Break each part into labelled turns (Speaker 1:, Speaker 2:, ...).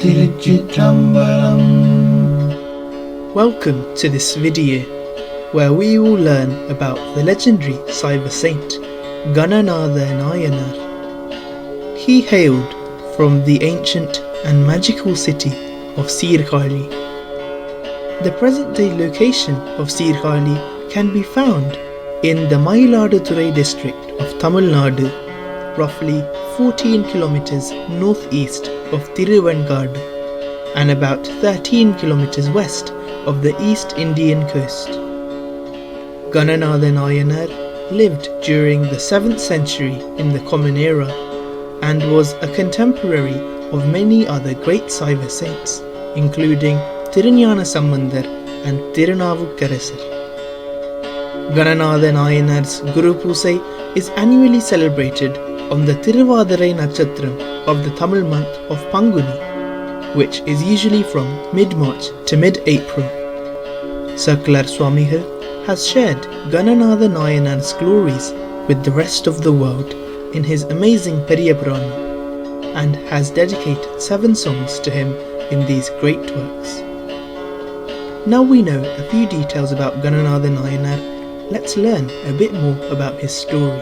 Speaker 1: Tiruchitrambalam.
Speaker 2: Welcome to this video where we will learn about the legendary Saiva saint Gananaathar Nayanar. He hailed from the ancient and magical city of Sirkali. The present-day location of Sirkali can be found in the Mayiladuthurai district of Tamil Nadu, roughly 14 kilometers northeast of Thiruvanthaathi and about 13 kilometers west of the East Indian coast. Gananaathar Nayanar lived during the 7th century in the Common Era and was a contemporary of many other great Saiva saints, including Thiruñāna Sambandar and Thirunavukkarasar. Gananaathar Nayanar's Guru Pusai is annually celebrated on the Thiruvathirai Natchatram of the Tamil month of Panguni, which is usually from mid-March to mid-April. Circular Swamigal has shared Gananaathar Nayanar's glories with the rest of the world in his amazing Periya Puranam and has dedicated 7 songs to him in these great works. Now we know a few details about Gananaathar Nayanar, let's learn a bit more about his story.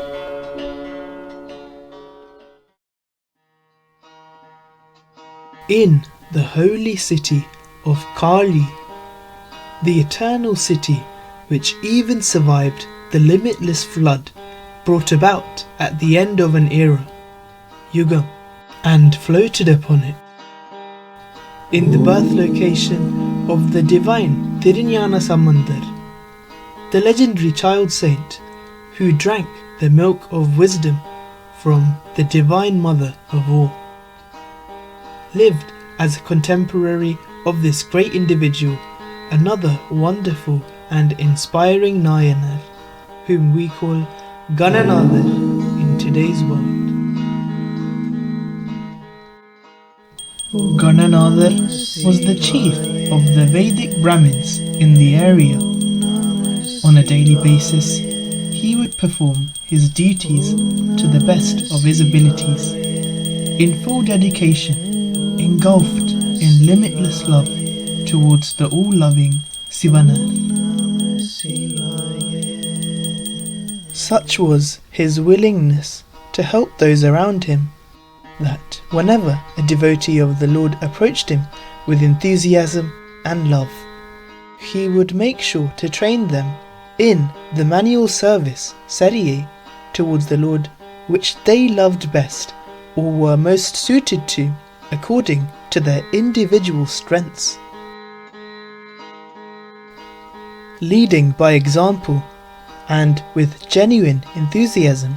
Speaker 2: In the holy city of Kali, the eternal city which even survived the limitless flood brought about at the end of an era, Yugam, and floated upon it. In the birth location of the divine Thiruñāna Sambandar, the legendary child saint who drank the milk of wisdom from the divine mother of all, lived as a contemporary of this great individual, another wonderful and inspiring Nayanar, whom we call Gananaathar in today's world. Gananaathar was the chief of the Vedic Brahmins in the area. On a daily basis, he would perform his duties to the best of his abilities, in full dedication, engulfed in limitless love towards the all-loving Sivanaar. Such was his willingness to help those around him that whenever a devotee of the Lord approached him with enthusiasm and love, he would make sure to train them in the manual service, Seriye, towards the Lord which they loved best or were most suited to according to their individual strengths. Leading by example and with genuine enthusiasm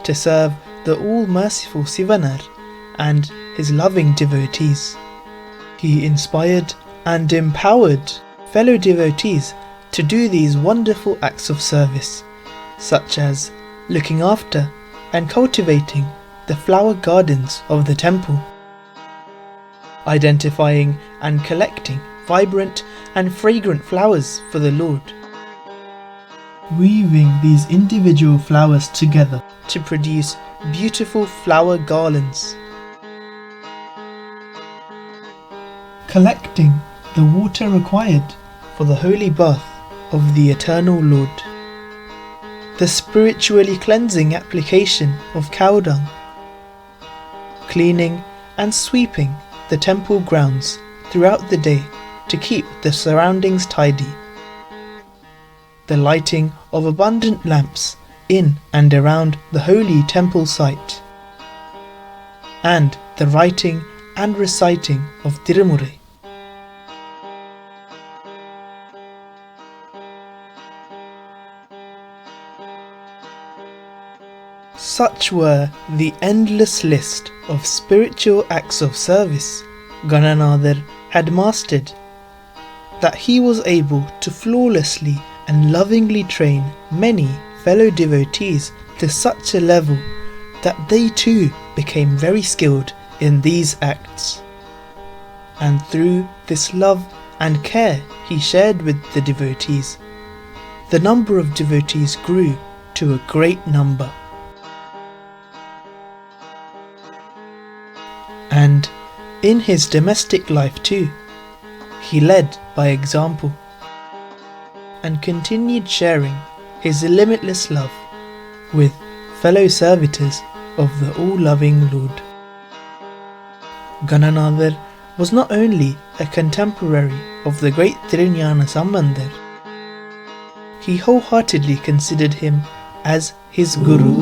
Speaker 2: to serve the all-merciful Sivanaar and his loving devotees, he inspired and empowered fellow devotees to do these wonderful acts of service, such as looking after and cultivating the flower gardens of the temple, identifying and collecting vibrant and fragrant flowers for the Lord, weaving these individual flowers together to produce beautiful flower garlands, collecting the water required for the holy bath of the eternal Lord, the spiritually cleansing application of cow dung, cleaning and sweeping the temple grounds throughout the day to keep the surroundings tidy, the lighting of abundant lamps in and around the holy temple site, and the writing and reciting of Thirumurai. Such were the endless list of spiritual acts of service Gananaathar had mastered, that he was able to flawlessly and lovingly train many fellow devotees to such a level that they too became very skilled in these acts. And through this love and care he shared with the devotees, the number of devotees grew to a great number. And In his domestic life too, he led by example and continued sharing his limitless love with fellow servitors of the all-loving Lord. Gananaathar was not only a contemporary of the great Thiruñāna Sambandar, he wholeheartedly considered him as his guru,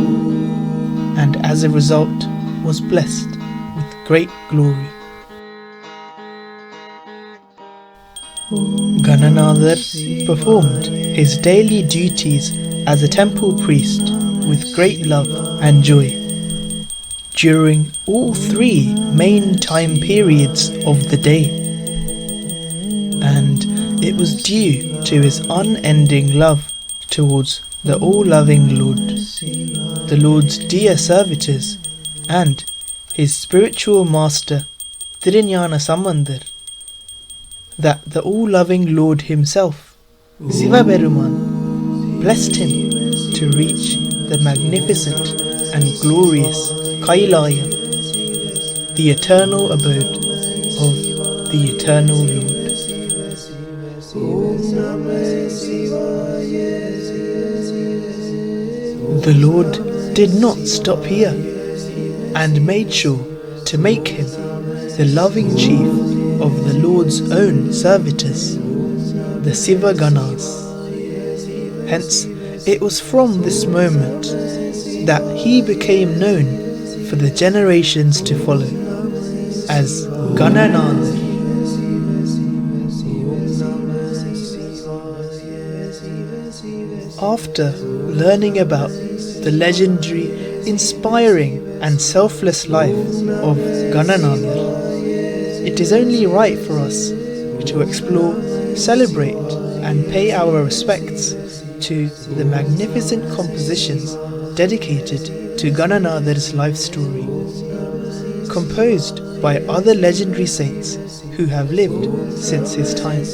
Speaker 2: and as a result was blessed with great glory. Gananaathar performed his daily duties as a temple priest with great love and joy during all three main time periods of the day, and it was due to his unending love towards the all-loving Lord, the Lord's dear servitors, and his spiritual master Thiruñāna Sambandar, that the all-loving Lord himself, Siva Peruman, blessed him to reach the magnificent and glorious Kailayam, the eternal abode of the eternal Lord. The Lord did not stop here, and made sure to make him the loving chief of the Lord's own servitors, the Siva Ganas. Hence, it was from this moment that he became known for the generations to follow as Gananaathar. After learning about the legendary, inspiring and selfless life of Gananaathar, it is only right for us to explore, celebrate and pay our respects to the magnificent compositions dedicated to Gananaathar's life story, composed by other legendary saints who have lived since his time.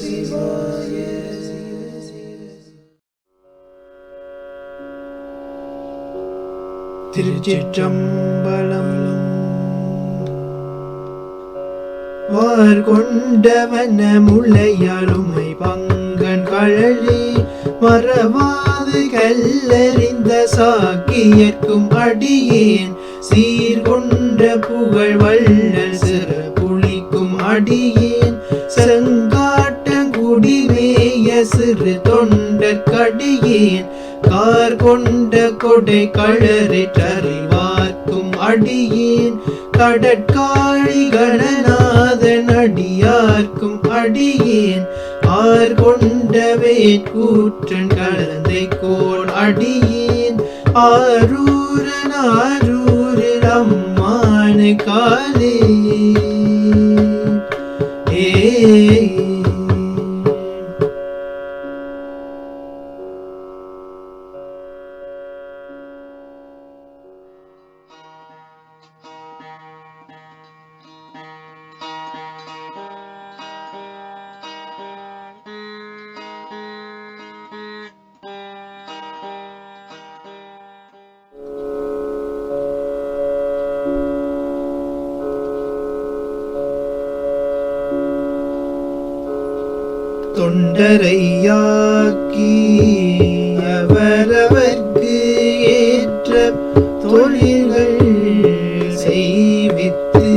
Speaker 2: Tirujitrambalam. Vaarko'nda vanamulaiyaa'l umaipangkan kazhalae மறவாது கல்லறிந்த சாக்கியர்க்கும் அடியேன் சீர்கொண்ட புகழ் வள்ளல் சிறப்புளிக்கும் அடியேன் செங்காட்டங்குடிமேய சிறு தொண்டற்கடியேன் car கொண்ட கொடை களறிற்றறிவார்க்கும் அடியேன் கடற்காழி கணநாதன் அடியார்க்கும் அடியேன் ஆர் கொண்ட வேட்கூற்றன் கலந்தை கோள் அடியேன் ஆரூரன் ஆரூரில் அம்மானு காலே தொண்டரை யாக்கி அவரவர்க்கு ஏற்ற தொழில்கள் செய்வித்து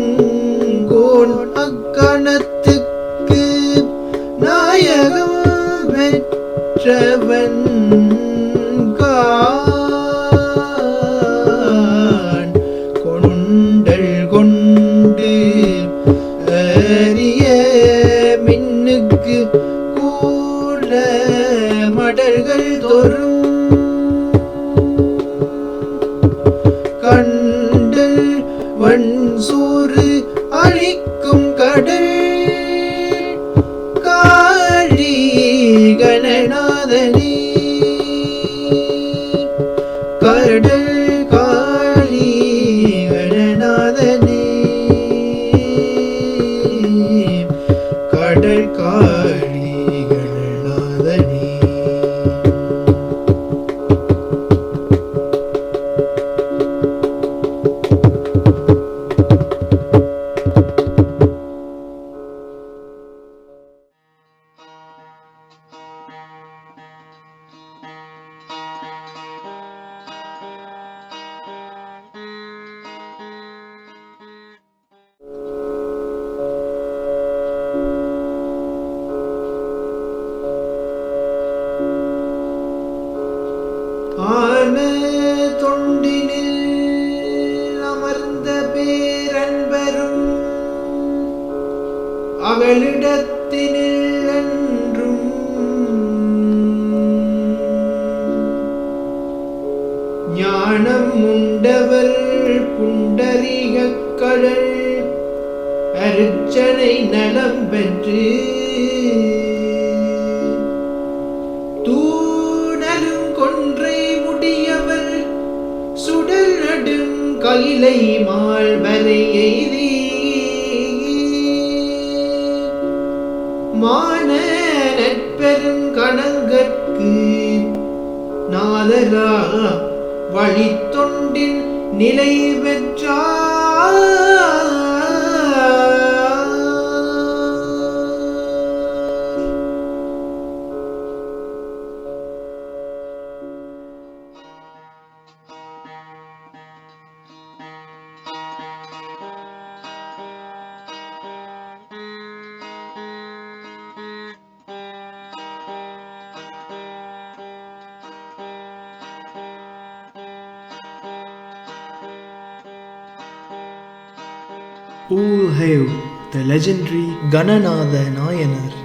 Speaker 2: அண்டர்தங்கோன் அக்கணத்துக்கு நாயகம் பெற்றவன் அவளிடத்தினில் என்றும் ஞானம் உண்டவர் புண்டரீகக் கடல் அருச்சனை நலம் பெற்று தூணலும் கொன்றை முடியவர் சுடல் நடும் கைலை மால் வரை எய்தி மான நட்பெரும் கணங்கற்கு நாதரா வழித்தொண்டின் நிலை பெற்றார். All hail the legendary Gananaathar Nayanar.